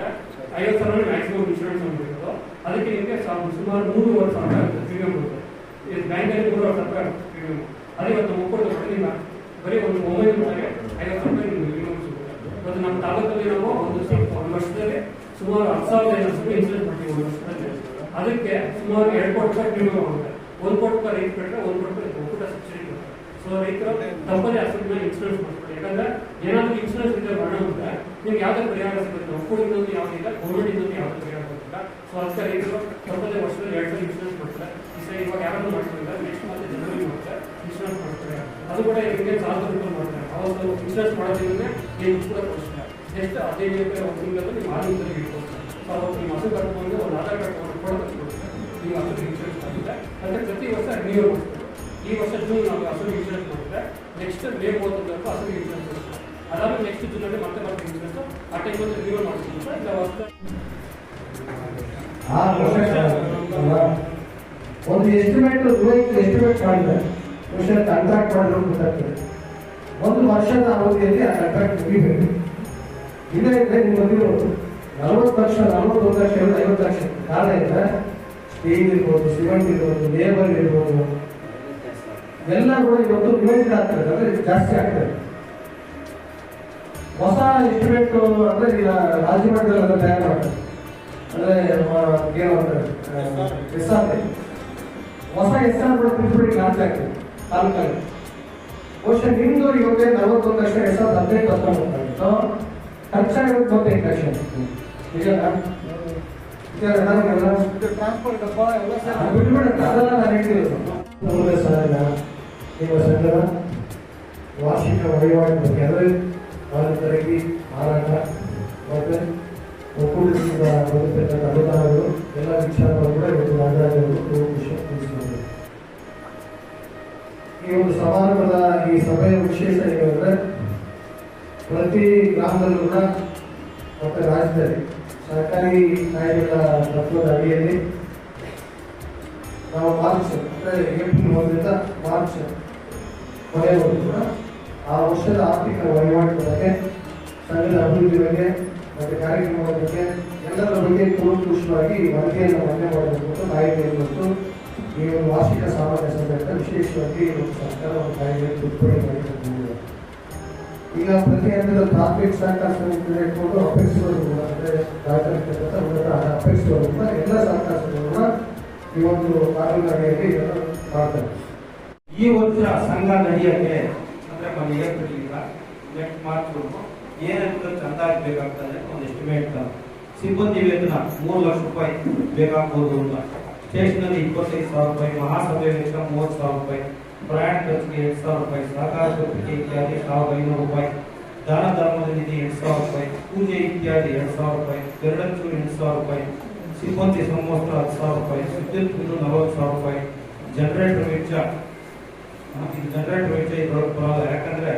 50,000 ಮ್ಯಾಕ್ಸಿಮಮ್ ಇನ್ಶೂರೆನ್ಸ್ ಅಂದ್ಬಿಟ್ಟು ಅದಕ್ಕೆ ನಿಮಗೆ ಸುಮಾರು 3,500 ಪ್ರೀಮಿಯಂ ಬರುತ್ತೆ. ಬ್ಯಾಂಕಲ್ಲಿ 3,500 ಪ್ರೀಮಿಯಂ. ಅದೇ ಇವತ್ತು ಒಪ್ಪಿಟ್ಟು ನಿಮ್ಮ ಬರೀ ಒಂದು 900 ರೂಪಾಯಿಗೆ 50,000 ರೂಪಾಯಿ ನಿಮಗೆ ಪ್ರೀಮಿಯಂ ಸಿಗುತ್ತೆ. ಇವತ್ತು ನಮ್ಮ ತಾಲೂಕಲ್ಲಿ ನಾವು ಒಂದು ವರ್ಷದಲ್ಲಿ ಸುಮಾರು 10,500 ಇನ್ಶೂರೆನ್ಸ್ ಮಾಡ್ತೀವಿ 1 ವರ್ಷದಲ್ಲಿ. ಅದಕ್ಕೆ ಸುಮಾರು 2 ಕೋಟಿ ರೂಪಾಯಿ ಪ್ರೀಮಿಯಂ ಆಗುತ್ತೆ. 1 ಕೋಟಿ ರೂಪಾಯಿ ರೈತ ಬಿಟ್ಟರೆ 1 ಕೋಟಿ ರೂಪಾಯಿ ಒಕ್ಕೂಟ ಸಬ್ಸಿಡಿ ಕೊಡ್ತಾರೆ. ಸೊ ರೈತರು ತಪ್ಪದೇ ಹಾಸ್ಪಿಟಲ್ನ ಇನ್ಶೂರೆನ್ಸ್ ಮಾಡ್ತಾರೆ. ಯಾಕಂದ್ರೆ ಏನಾದರೂ ಇನ್ಶೂರೆನ್ಸ್ ಇದ್ದರೆ ಮರಣ ಅಂದ್ರೆ ನಿಮ್ಗೆ ಯಾವುದೇ ಪರಿಹಾರ ಸಿಗುತ್ತೆ. ಒಕ್ಕೂಟದಿಂದ ಯಾವುದಿಲ್ಲ, ಗೌರ್ಮೆಂಟಿಂದ ಯಾವುದೇ ಪರಿಹಾರ ಸಿಗುತ್ತಿಲ್ಲ. ಸೊ ಅದಕ್ಕೆ ರೈತರು ತಪ್ಪದೇ ವರ್ಷದಲ್ಲಿ 2 ಸಲ ಇನ್ಶೂರೆನ್ಸ್ ಮಾಡ್ತಾರೆ. ಈ ಸರಿ ಇವಾಗ ಯಾರಾದ್ರೂ ಮಾಡ್ತಾರೆ ನೆಕ್ಸ್ಟ್ ಮತ್ತೆ ಜನವರಿ ಮಾಡ್ತಾರೆ ಇನ್ಶೂರೆನ್ಸ್ ಮಾಡ್ತಾರೆ. ಅದು ಕೂಡ ನಿಮಗೆ 1,000 ರೂಪಾಯಿ ಮಾಡ್ತಾರೆ. ಅವತ್ತು ಇನ್ಶೂರೆನ್ಸ್ ಮಾಡೋದ್ರಿಂದ ಏನು ಕೂಡ ಕೊಡಿಸ್ತಾರೆ. ಎಷ್ಟು 15 ರೂಪಾಯಿ ಒಂದು ತಿಂಗಳಲ್ಲಿ ನೀವು 6 ತಿಂಗಳಿಗೆ ಇಟ್ಕೊಡ್ತಾರೆ. ಸೊ ಅವತ್ತು ನಿಮ್ಮ ಹಸು ಕಟ್ಕೊಂಡು ಒಂದು ಆಧಾರ್ ಕಾರ್ಡ್ ಕೂಡ ಕೊಡ್ತಾರೆ. ನೀವು ಹಸು ಇನ್ಶೂರೆನ್ಸ್ ಮಾಡಿದ್ರೆ ಅಂದರೆ ಪ್ರತಿ ವರ್ಷ ರಿನ್ಯೂ ಮಾಡ್ತಾರೆ. ಈ ವರ್ಷ ಜೂನ್ ನಾವು ಹಸು ಇನ್ಶೂರೆನ್ಸ್ ಮಾಡಿದ್ರೆ ನೆಕ್ಸ್ಟ್ ಮೇ 31 ಹಸು ಇನ್ಶೂರೆನ್ಸ್ ಕೊಡ್ತಾರೆ. ಅದಾದ್ಮೇಲೆ ನೆಕ್ಸ್ಟ್ ಜೂನಲ್ಲಿ ಮತ್ತೆ ಇನ್ಶೂರೆನ್ಸ್ ಆ ಟೈಮಲ್ಲಿ ರಿನ್ಯೂ ಮಾಡ್ತಾರೆ. ಇಲ್ಲ ಒಂದು ಎಸ್ಟಿಮೇಟ್ ಎಸ್ಟಿಮೇಟ್ ಮಾಡಿದ್ರೆ ಕಾಂಟ್ರಾಕ್ಟ್ ಮಾಡಿದ್ರು ಗೊತ್ತಾಗ್ತದೆ. 1 ವರ್ಷದ ಅವಧಿಯಲ್ಲಿ ಆ ಕಾಂಟ್ರಾಕ್ಟ್ ಮುಗಿಬೇಕು. ಇದೇ ಇದ್ರೆ ನಿಮ್ಮಲ್ಲಿ 40 ಲಕ್ಷ 41 ಲಕ್ಷ 50 ಲಕ್ಷ ಕಾರಣ ಇದ್ರೆ ಸ್ಟೀಲ್ ಇರ್ಬೋದು, ಸಿಮೆಂಟ್ ಇರ್ಬೋದು, ಲೇಬರ್ ಇರ್ಬೋದು, ಎಲ್ಲ ಕೂಡ ಇವತ್ತು ನಿಯೋಜಿತ ಆಗ್ತದೆ. ಅಂದ್ರೆ ಜಾಸ್ತಿ ಆಗ್ತದೆ. ಹೊಸ ಎಸ್ಟಿಮೇಟ್ ಅಂದ್ರೆ ಈಗ ರಾಜ್ಯ ಮಟ್ಟದಲ್ಲಿ ತಯಾರು ಮಾಡ್ತಾರೆ. ಅಂದ್ರೆ ಏನು ಅಂತಾರೆ SR ಹೊಸ SR ಕೂಡ ತಿಳ್ಬಿಡಿ ಕಾಣ್ತಾ ಇರ್ತದೆ ತಾಲೂಕಲ್ಲಿ. ಬಹುಶಃ ನಿಮ್ದು ಇವತ್ತೇ 41 ಲಕ್ಷ 2018-19 ಖರ್ಚಾಗಿರೋದು 25 ಲಕ್ಷ. ನಿಜನಾ? ಬಿಟ್ಬಿಡುತ್ತೆ. ಅದೆಲ್ಲ ನಾನು ಹೇಳ್ತಿರೋದು. ಮೂರನೇ ಸಾಲಿನ ನಿಮ್ಮ ಸಂಘದ ವಾರ್ಷಿಕ ವಹಿವಾಟು ಬಗ್ಗೆ ಅಂದರೆ ಮಾಲು ಖರೀದಿ, ಮಾರಾಟ ಮತ್ತು ಒಕ್ಕೂಟದಿಂದ ಬರುತ್ತಿರ್ತಕ್ಕಂಥ ಅನುದಾನಗಳು ಎಲ್ಲ ವಿಚಾರಗಳು ಕೂಡ ಇವತ್ತು ರಾಜ್ಯಗಳು ವಿಷಯ ತಿಳಿಸಿದ್ದಾರೆ. ಈ ಒಂದು ಸಮಾರಂಭದ ಈ ಸಭೆಯ ವಿಶೇಷ ಏನಂದರೆ ಪ್ರತಿ ಗ್ರಾಮದಲ್ಲೂ ಕೂಡ ಮತ್ತು ರಾಜ್ಯದಲ್ಲಿ ಸರ್ಕಾರಿ ಕಾಯ್ದೆಗಳ ತತ್ವದ ಅಡಿಯಲ್ಲಿ ನಾವು ಮಾರ್ಚ್ ಅಂದರೆ ಏಪ್ರಿಲ್ 1ರಿಂದ ಮಾರ್ಚ್ ಕೊನೆಯವರೆಗೂ ಕೂಡ ಆ ವರ್ಷದ ಆರ್ಥಿಕ ವಹಿವಾಟು ಬಗ್ಗೆ, ಸಂಘದ ಅಭಿವೃದ್ಧಿ ಬಗ್ಗೆ ಮತ್ತು ಕಾರ್ಯಕ್ರಮಗಳ ಬಗ್ಗೆ ಎಲ್ಲದರ ಬಗ್ಗೆ ಕೂಲಂಕುಷವಾಗಿ ವರದಿಯನ್ನು ಮಂಡನೆ ಮಾಡಬೇಕು ಅಂತ ಕಾಯ್ದೆಯನ್ನು ಮತ್ತು ಈ ಒಂದು ವಾರ್ಷಿಕ ಸಾಮಾನ್ಯ ಸಭೆಯಿಂದ ವಿಶೇಷವಾಗಿ ಸರ್ಕಾರ ಒಂದು ಕಾಯ್ದೆ ತಿದ್ದುಪಡಿ ಮಾಡಿಕೊಂಡಿದೆ. ಈಗ ಪ್ರತಿ ಹಂತದ ಪ್ರಾಥಮಿಕ ಸಹಕಾರ ಸಮಿತಿ ಇಟ್ಕೊಂಡು ಅಪೇಕ್ಷಿಸೋದು ಅಂದರೆ ರಾಜ್ಯರ್ತಕ್ಕಂಥ ಉನ್ನತ ಅಪೇಕ್ಷಿಸೋದು ಕೂಡ ಎಲ್ಲ ಸಹಕಾರ ಸಂಘಗಳನ್ನ ಈ ಒಂದು ಕಾನೂನು ಅಡಿಯಲ್ಲಿ ಮಾಡ್ತಾರೆ. ಈ ವರ್ಷ ಸಂಘ ನಡೆಯಕ್ಕೆ ಅಂದ್ರೆ ಏಪ್ರಿಲ್ ಈಗ ನೆಕ್ಸ್ಟ್ ಮಾರ್ಚ್ ಏನಂತ ಚಂದ ಬೇಕಾಗ್ತದೆ ಒಂದು ಎಸ್ಟಿಮೇಟ್. ಸಿಬ್ಬಂದಿ ವೇತನ 3 ಲಕ್ಷ ರೂಪಾಯಿ ಬೇಕಾಗ್ಬೋದು ಅಂತ, ಸ್ಟೇಷನಲ್ಲಿ 25,000 ರೂಪಾಯಿ, ಮಹಾಸಭೆ ವೆಚ್ಚ 30,000 ರೂಪಾಯಿ, ಪ್ರಯಾಣ ಖರ್ಚಿಗೆ 8,000 ರೂಪಾಯಿ, ಸಹಕಾರ ಪತ್ರಿಕೆ ಇತ್ಯಾದಿ 1,500 ರೂಪಾಯಿ, ದಾನ ಧರ್ಮದ ನಿಧಿ 8,000 ರೂಪಾಯಿ, ಪೂಜೆ ಇತ್ಯಾದಿ 2,000 ರೂಪಾಯಿ, ಗರುಡಚೂರು 8,000 ರೂಪಾಯಿ, ಸಿಬ್ಬಂದಿ ಸಮವಸ್ತ್ರ 10,000 ರೂಪಾಯಿ, ವಿದ್ಯುತ್ ಬಿಲ್ಲು 40,000 ರೂಪಾಯಿ, ಜನರೇಟರ್ ವೆಚ್ಚ ಇದ್ರೊಳಗೆ ಬರೋದು. ಯಾಕಂದ್ರೆ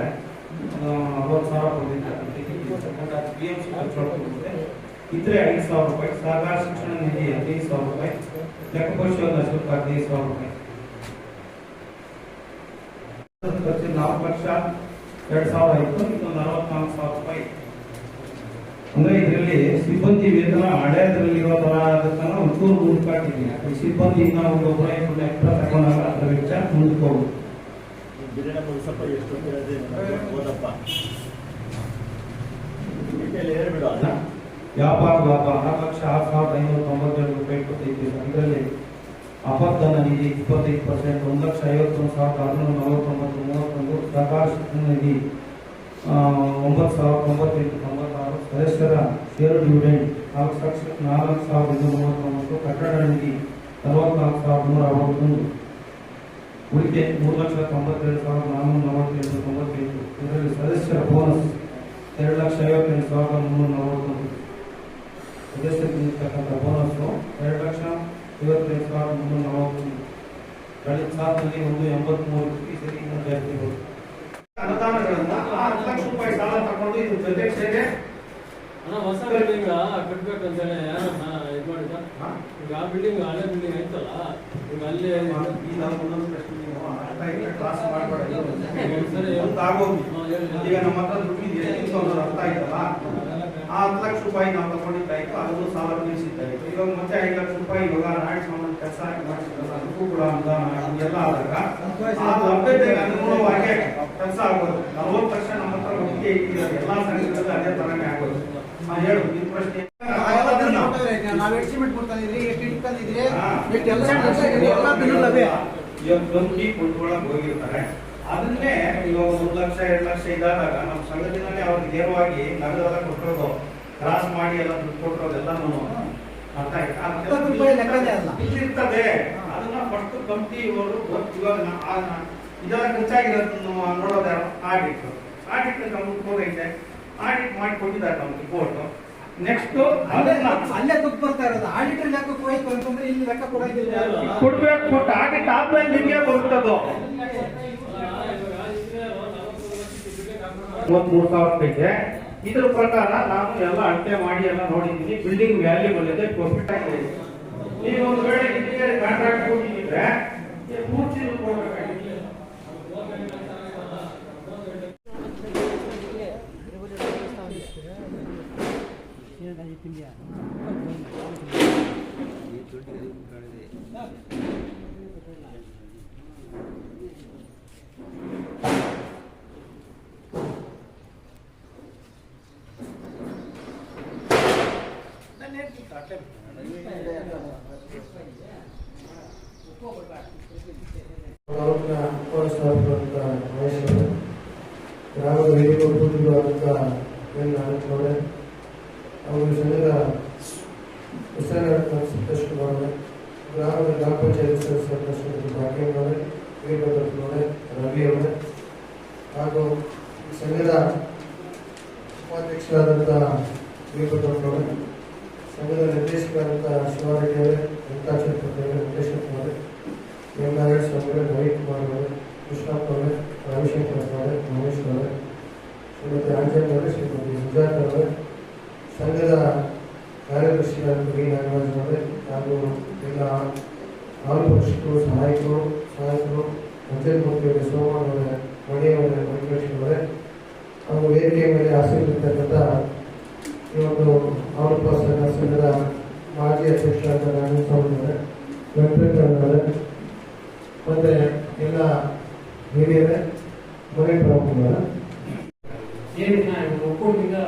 40,000 ಕೊಟ್ಟಿದ್ದಾರೆ BMC ಖರ್ಚೊಳಗೆ ಇದ್ರೆ 5,000 ರೂಪಾಯಿ, ಸಹಕಾರ ಶಿಕ್ಷಣ ನಿಧಿ 15,000 ರೂಪಾಯಿ, ಲೆಕ್ಕ ಪರಿಶೋಧನಾ ಶುಲ್ಕ 15,000 ರೂಪಾಯಿ, ಖರ್ಚು 4,02,000 ಇತ್ತು. ಇದು 44,000 ರೂಪಾಯಿ. ಅಂದ್ರೆ ಇದರಲ್ಲಿ ಸಿಬ್ಬಂದಿ ವೇತನ ಹಳೆಯದರಲ್ಲಿರೋ ತರ ಅದನ್ನ ಒಂಚೂರು ಮುಂದಕ್ಕೆ ಹಾಕಿದ್ದೀನಿ. ಸಿಬ್ಬಂದಿಯಿಂದ ಒಂದು ಎಕ್ಸ್ಟ್ರಾ ತಗೊಂಡಾಗ ಅದರ ವೆಚ್ಚ ಮುಂದಕ್ಕೆ ಹೋಗುದು. ವ್ಯಾಪಾರ ಲಾಭ 4,06,592 ರೂಪಾಯಿ 25 ಪೈಸೆ. ಇದರಲ್ಲಿ ಅಪಧನ ನಿಧಿ 25%, 1,51,649 ಸಹಕಾರ ಶಿಕ್ಷಣ ನಿಧಿ 9,098.96, ಸದಸ್ಯರ ಷೇರು ಡಿವಿಡೆಂಡ್ 4,02,239, ಕಟ್ಟಡ ನಿಧಿ 44,161, ಉಳಿಕೆ 3,97,448 ಇದರಲ್ಲಿ ಸದಸ್ಯರ ಬೋನಸ್ 2,58,341 ಸದಸ್ಯರಿಗೆ ನೀಡತಕ್ಕಂಥ ಬೋನಸ್ 2,58,341 ಕಳೆದ ಸಾಲಿನಲ್ಲಿ 183 ಈ ಸರಿ ಇನ್ನೂ ಜಾಸ್ತಿ ಬರುತ್ತೆ. ಅನುದಾನಗಳನ್ನ 10 ಲಕ್ಷ ರೂಪಾಯಿ ಸಾಲ ತಗೊಂಡು ಇದು ಜೊತೆ ಸೇರಿ ಹೊಸ ಬಿಲ್ಡಿಂಗ್ ಕಟ್ಬೇಕಂತೇಳಿ ಯಾರನ್ನ ಇದು ಮಾಡಿದ ಈಗ ಆ ಬಿಲ್ಡಿಂಗ್ ಹಳೆ ಬಿಲ್ಡಿಂಗ್ ಐತಲ್ಲ ಈಗ ಅಲ್ಲಿ ಕ್ಲಾಸ್ ಮಾಡಬೇಡ ಈಗ ನಮ್ಮ ಹತ್ರ ದುಡ್ಡು ಇದೆ ಅರ್ಥ ಆಯ್ತಲ್ಲ ಆ 10 ಲಕ್ಷ ರೂಪಾಯಿ ನಾವು ತಗೊಂಡಿದ್ದಾಯ್ತು ಅದನ್ನು ಸಾಲ ನಿಲ್ಲಿಸಿದ್ದಾಯ್ತು. ಇವಾಗ ಮತ್ತೆ 5 ಲಕ್ಷ ರೂಪಾಯಿ ಇವಾಗ ನಾಳೆ ಸಂಬಂಧ ಕೆಲಸ ಮಾಡಿಸಿದ್ರಲ್ಲ ಅದಕ್ಕೂ ಕೂಡ ಅನುದಾನ ಎಲ್ಲ ಆದಾಗ ಅದು ಅಭ್ಯರ್ಥಿಗೆ ಅನುಗುಣವಾಗಿ ಕೆಲಸ ಆಗೋದು. 40% ನಮ್ಮ ಹತ್ರ ಒಟ್ಟಿಗೆ ಇಟ್ಟಿದ್ದಾರೆ ಎಲ್ಲಾ ಸಂಘಗಳಲ್ಲಿ ಅದೇ ತರನೇ ಆಗೋದು. ಹೇಳು ನಿನ್ ಪ್ರಶ್ನೆ. ನಾವು ಎಸ್ಟಿಮೇಟ್ ಕೊಡ್ತಾ ಇದ್ರಿ ಎಷ್ಟು ಇಟ್ಕೊಂಡಿದ್ರಿ ಎಲ್ಲ ಇವಾಗ ಕಂಪ್ನಿ ಕೊಂಡ್ಕೊಳ್ಳಕ್ ಹೋಗಿರ್ತಾರೆ. ಅದನ್ನೇ ಇವಾಗ 1 ಲಕ್ಷ 2 ಲಕ್ಷ ಇದಾದಾಗ ನಮ್ಮ ಸಂಘಟನೆಯಲ್ಲಿ ಅವ್ರಿಗೆ ನೇರವಾಗಿ ನಗದೆಲ್ಲ ಕೊಟ್ಟಿರೋದು ಕ್ರಾಸ್ ಮಾಡಿ ಎಲ್ಲ ದುಡ್ಡು ಕೊಟ್ಟಿರೋದೆಲ್ಲ ಅರ್ಥ ಇರ್ತದೆ. ಅದನ್ನ ಫಸ್ಟ್ ಕಂಪ್ನಿ ಇವರು ಇವಾಗ ಇದೆಲ್ಲ ಖರ್ಚಾಗಿರೋದನ್ನು ನೋಡೋದ ಆಡಿಟ್ ನಮ್ಗೆ ಹೋಗೈತೆ. ಆಡಿಟ್ ಮಾಡಿ ಕೊಟ್ಟಿದ್ದಾರೆ ನಮ್ಗೆ ರಿಪೋರ್ಟ್. ನೆಕ್ಸ್ಟ್ ಅಲ್ಲೇ ದುಡ್ಡು ಬರ್ತಾ ಇರೋದು ಆಡಿಟರ್ ಲೆಕ್ಕ ಹೋಯ್ತು ಅಂತಂದ್ರೆ ಇಲ್ಲಿ ಲೆಕ್ಕ ಕೊಡೋದಿಲ್ಲ. ಕೊಡ್ಬೇಕು. ಕೊಟ್ಟು ಆಡಿಟ್ ಆದ್ಮೇಲೆ ನಿಮಗೆ ಬರುತ್ತದು 33,000 ಇದೆ. ಇದ್ರ ಪ್ರಕಾರ ನಾನು ಎಲ್ಲ ಅಳತೆ ಮಾಡಿ ಎಲ್ಲ ನೋಡಿದ್ದೀನಿ. ಬಿಲ್ಡಿಂಗ್ ವ್ಯಾಲ್ಯೂಬಲ್ ಇದೆ, ಪ್ರಾಫಿಟ್ ಆಗಿದೆ. ನೀವು ಒಂದು ವೇಳೆ ಇಂಜಿನಿಯರ್ ಕಾಂಟ್ರಾಕ್ಟ್ ಕೊಟ್ಟಿದ್ರೆ ಪೂರ್ತಿ ಕೊಡಬೇಕಾಗಿತ್ತು. ಗ್ರಾಮದ ವೇದಿಕೆ ಒಪ್ಪುತ್ತಿರುವಂಥ ಅವರು ಸಂಘದ ಸದಸ್ಯರು ಗ್ರಾಮದ ಗ್ರಾಮ ಪಂಚಾಯತ್ ಸದಸ್ಯರು ಭಾಗ್ಯನವರೇ, ವೀರಭದ್ರನವರೇ, ರವಿ ಅವರೇ ಹಾಗೂ ಸಂಘದ ಉಪಾಧ್ಯಕ್ಷರಾದಂಥ ವೀರಭದ್ರನವರೇ, ಸಂಘದ ನಿರ್ದೇಶಕರಾದಂಥ ಶಿವಾರೆಡ್ಡಿ ಅವರೇ, ವೆಂಕಟಾಚಲಪತಿ ಅವರೇ, ವೆಂಕಟೇಶ್ವರ ಅವರೇ, ನಾರಾಯಣ ಸ್ವಾಮಿ ಅವರೇ, ರವಿಕುಮಾರ್ ಅವರೇ, ಕೃಷ್ಣಪ್ಪ ಅವರೇ, ರವಿಶಂಕರ ಅವರೇ, ಮಹೇಶ್ ಅವರೇ, ಶ್ರೀಮತಿ ಆಂಜನೇಯ ಅವರೇ, ಶ್ರೀಮತಿ ಸುಜಾತ ಅವರೇ, ಸಂಘದ ಕಾರ್ಯದರ್ಶಿಯಾದ ವಿ ನಾಗರಾಜ್ ಅವರೇ ಹಾಗೂ ಎಲ್ಲ ಆಲ್ಪೋಷಕರು ಸಹಾಯಕರು ಮಂಜನಮೂರ್ತಿ ಅವರೇ, ಸೋಮಣ್ಣ ಅವರೇ, ಮಣಿಯವರೇ, ವೆಂಕಟೇಶ್ವರವರೇ ಹಾಗೂ ವೇದಿಕೆ ಮೇಲೆ ಆಸಕ್ತಿರ್ತಕ್ಕಂಥ ಈ ಒಂದು ಆಲ್ಪೋಷಕ ಸಂಘದ ಮಾಜಿ ಅಧ್ಯಕ್ಷರಾದ ನಾರಾಯಣಸ್ವಾಮಿ ಅವರೇ, ವೆಂಕಟೇಶ್ವರವರೇ ಮತ್ತೆ ಎಲ್ಲ ಹಿರಿಯರೇ, ಮನೆ ಪ್ರಮುಖರೇ, ಏನಿನ ಒಕ್ಕೂಟದಿಂದ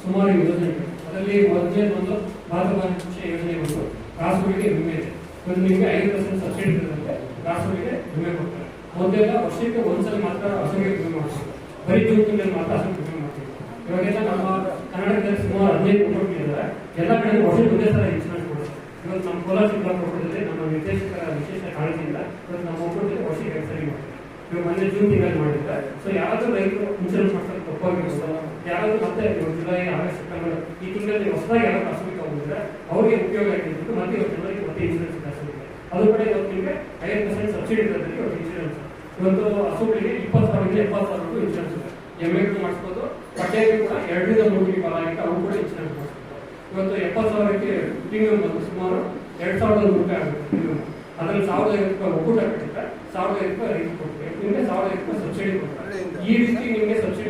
ಸುಮಾರು ಯೋಜನೆಗಳು ಅದರಲ್ಲಿ ಮೊದಲೇ ಒಂದು ಮಾತೃಭಾಷೆ ಯೋಜನೆ ಬಂದು ರಾಸುಗಳಿಗೆ ವಿಮೆ ಇದೆ. ಒಂದು ನಿಮಗೆ 5% ಸಬ್ಸಿಡಿ ಇರುತ್ತೆ. ರಾಸುಗಳಿಗೆ ವಿಮೆ ಕೊಡ್ತಾರೆ. ಮೊದಲೆಲ್ಲ ವರ್ಷಕ್ಕೆ ಒಂದ್ಸಲ ಮಾತ್ರ ಹಸುವಿಗೆ ವಿಮೆ ಮಾಡ್ತೀವಿ. ಬರೀ ಜೂನ್ ತಿಂಗಳಲ್ಲಿ ಮಾತ್ರ ಹಸುವಿಗೆ ವಿಮೆ ಮಾಡ್ತೀವಿ. ಇವಾಗೆಲ್ಲ ನಮ್ಮ ಕರ್ನಾಟಕದಲ್ಲಿ ಸುಮಾರು 15 ಒಕ್ಕೂಟಗಳಿದ್ದಾರೆ. ಎಲ್ಲ ಕಡೆ ವರ್ಷಕ್ಕೆ ಒಂದೇ ಸಲ ಇನ್ಶೂರೆನ್ಸ್ ಕೊಡ್ತಾರೆ. ಇವತ್ತು ನಮ್ಮ ಕೋಲಾರ ಜಿಲ್ಲಾ ಒಕ್ಕೂಟದಲ್ಲಿ ನಮ್ಮ ನಿರ್ದೇಶಕರ ವಿಶೇಷ ಕಾಳಜಿಯಿಂದ ಇವತ್ತು ನಮ್ಮ ಒಕ್ಕೂಟದಲ್ಲಿ ವರ್ಷಕ್ಕೆ 2 ಸರಿ ಮಾಡ್ತೀವಿ. ಇವಾಗ ಮೊನ್ನೆ ಜೂನ್ ತಿಂಗಳಲ್ಲಿ ಮಾಡಿದ್ದಾರೆ. ಸೊ ಯಾರಾದ್ರೂ ರೈತರು ಇನ್ಶೂರೆನ್ಸ್ ಮಾಡ್ತಾರೆ ತಪ್ಪಾಗಿರ್ಬೋದು, ಯಾರಾದ್ರೂ ಮತ್ತೆ ಜುಲೈ, ಆಗಸ್ಟ್, ಸೆಪ್ಟೆಂಬರ್ ಈ ತಿಂಗಳಲ್ಲಿ ಹೊಸದಾಗಿ ಯಾರಾದ್ರೂ ಹಸುವಿಗೆ ಹೋಗಿದ್ರೆ ಅವ್ರಿಗೆ ಉಪಯೋಗ ಆಗಿರ್ಬೇಕು. ಮತ್ತೆ ಇವತ್ತು ಜನರಿಗೆ ಮತ್ತೆ ಇನ್ಶೂರೆನ್ಸ್ ಇದೆ ಹಸುವಿಗೆ. ಅದು ಕೂಡ ಇವತ್ತು ನಿಮಗೆ 5% ಸಬ್ಸಿಡಿ ಇರ್ತದೆ. ಇವತ್ತು ಇನ್ಶೂರೆನ್ಸ್ ಇವತ್ತು ಹಸುಗಳಿಗೆ 20,000 ರಿಂದ 70,000 ಇನ್ಶೂರೆನ್ಸ್ ಇದೆ. ಎಮ್ಮೆಗೂ ಮಾಡಿಸ್ಬೋದು, ಬಟ್ಟೆಗೂ ಕೂಡ 2 ರಿಂದ 3 ಕಾಲ ಆಗಿತ್ತು, ಅವು ಕೂಡ ಇನ್ಶೂರೆನ್ಸ್ ಮಾಡಿಸ್ಬೋದು. ಇವತ್ತು 70,000ಕ್ಕೆ ಪ್ರೀಮಿಯಂ ಬಂದು ಸುಮಾರು 2,100 ರೂಪಾಯಿ ಆಗುತ್ತೆ ಪ್ರೀಮಿಯಂ. ಅದರಲ್ಲಿ 1,500 ರೂಪಾಯಿ ಒಕ್ಕೂಟ ಕಟ್ಟಿದ್ರೆ 1,500 ರೂಪಾಯಿ ರೈತ ಕೊಡ್ತಾರೆ. ನಿಮಗೆ 1,500 ರೂಪಾಯಿ ಸಬ್ಸಿಡಿ ಕೊಡ್ತಾರೆ. ಈ ರೀತಿ ನಿಮಗೆ ಸಬ್ಸಿಡಿ